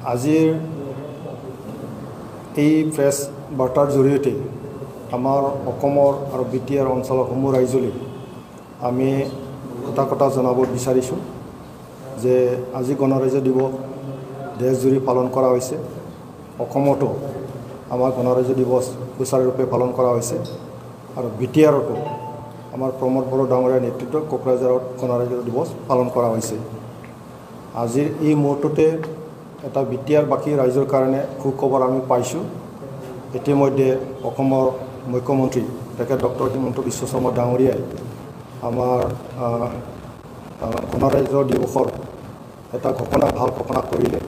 আজিৰ এই প্ৰেছ বাৰ্তাৰ জৰিয়তে আমাৰ অসমৰ আৰু বিটিআৰ অঞ্চলৰ সমূহ ৰাইজলৈ আমি এটা কথা জনাব বিচাৰিছোঁ যে আজি গণৰাজ্য দিৱস দেশজুৰি পালন কৰা হৈছে। অসমতো আমাৰ গণৰাজ্য দিৱস সুচাৰুৰূপে পালন কৰা হৈছে আৰু বিটিআৰতো আমাৰ প্ৰমোদ বড়ো ডাঙৰীয়াৰ নেতৃত্বত কোকৰাঝাৰত গণৰাজ্য দিৱস পালন কৰা হৈছে। আজিৰ এই মুহূৰ্ততে এটা বিটিআৰবাসী ৰাইজৰ কাৰণে সুখবৰ আমি পাইছোঁ। ইতিমধ্যে অসমৰ মুখ্যমন্ত্ৰী তেখেত ডক্টৰ হিমন্ত বিশ্ব শৰ্মা ডাঙৰীয়াই আমাৰ গণৰাজ্য দিৱসৰ এটা ভাল ঘোষণা কৰিলে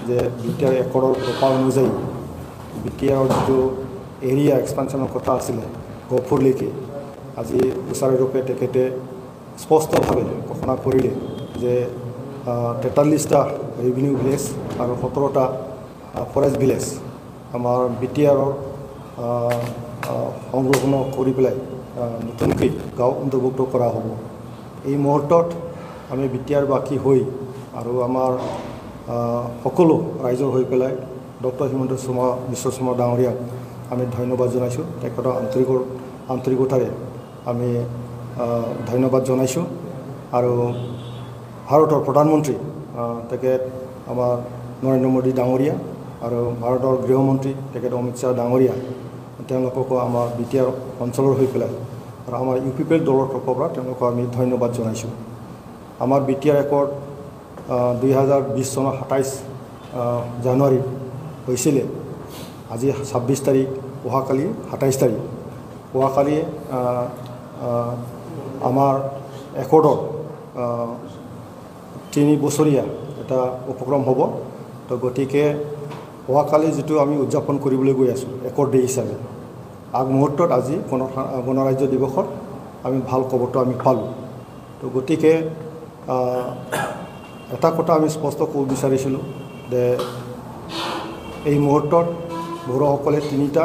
যে বিটিআৰ একৰৰ টকা অনুযায়ী বিটিআৰৰ যিটো এৰিয়া এক্সপানশ্যনৰ কথা আছিলে গহপুৰলৈকে আজি সুচাৰুৰূপে তেখেতে স্পষ্টভাৱে ঘোষণা কৰিলে যে 43টা ৰেভিনিউ ভিলেজ আৰু 17টা ফৰেষ্ট ভিলেজ আমাৰ বিটিআৰৰ সংৰক্ষণ কৰি পেলাই নতুনকৈ গাঁও অন্তৰ্ভুক্ত কৰা হ'ব। এই মুহূৰ্তত আমি বিটিআৰবাসী হৈ আৰু আমাৰ সকলো ৰাইজৰ হৈ পেলাই ডক্টৰ হিমন্ত বিশ্ব শৰ্মা ডাঙৰীয়াক আমি ধন্যবাদ জনাইছোঁ। তেখেতৰ আন্তৰিকতাৰে আমি ধন্যবাদ জনাইছোঁ। আৰু ভাৰতৰ প্ৰধানমন্ত্ৰী তেখেত আমাৰ নৰেন্দ্ৰ মোদী ডাঙৰীয়া আৰু ভাৰতৰ গৃহমন্ত্ৰী তেখেত অমিত শ্বাহ ডাঙৰীয়া তেওঁলোককো আমাৰ বিটিআৰ অঞ্চলৰ হৈ পেলাই আৰু আমাৰ UPPL দলৰ তৰফৰ পৰা তেওঁলোকক আমি ধন্যবাদ জনাইছোঁ। আমাৰ বিটিআৰ একৰ্ড 2020 চনৰ 27 জানুৱাৰীত হৈছিলে। আজি 26 তাৰিখ, অহাকালি 27 তাৰিখ। অহাকালি আমাৰ একৰ্ডৰ 3 বছৰীয়া এটা উপক্ৰম হ'ব। তো গতিকে অহাকালি যিটো আমি উদযাপন কৰিবলৈ গৈ আছোঁ একৰ্ড ডে হিচাপে, আগমুহূৰ্তত আজি গণৰাজ্য দিৱসত আমি ভাল খবৰটো আমি পালোঁ। তো গতিকে এটা কথা আমি স্পষ্ট ক'ব বিচাৰিছিলোঁ যে এই মুহূৰ্তত বড়োসকলে 3টা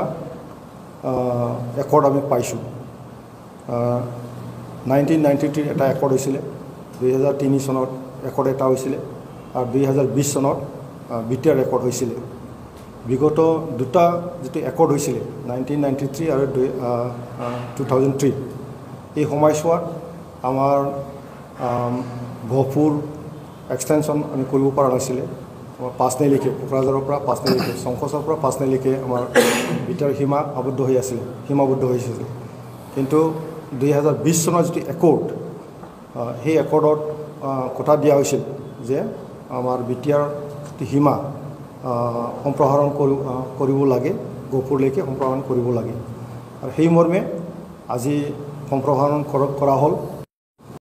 একৰ্ড আমি পাইছোঁ। 1993 এটা একৰ্ড হৈছিলে, 2003 চনত একৰ্ড এটা হৈছিলে আৰু 2020 চনত বিটিআৰ একৰ্ড হৈছিলে। বিগত দুটা যিটো একৰ্ড হৈছিলে 1993 আৰু 2003 এই সময়ছোৱাত আমাৰ গহপুৰ এক্সটেনশ্যন আমি কৰিব পৰা নাছিলে। আমাৰ পাঁচনেলিকে কোকৰাঝাৰৰ পৰা পাঁচনেলিকে শংকচৰ পৰা পাঁচনেলিকে আমাৰ বিটিআৰ সীমাবদ্ধ হৈ হৈছিল। কিন্তু 2020 চনৰ যিটো একৰ্ড সেই একৰ্ডত কথা দিয়া হৈছিল যে আমাৰ বিটিআৰ সীমা সম্প্ৰসাৰণ কৰিব লাগে, গহপুৰলৈকে সম্প্ৰসাৰণ কৰিব লাগে আৰু সেই মৰ্মে আজি সম্প্ৰসাৰণ কৰা হ'ল।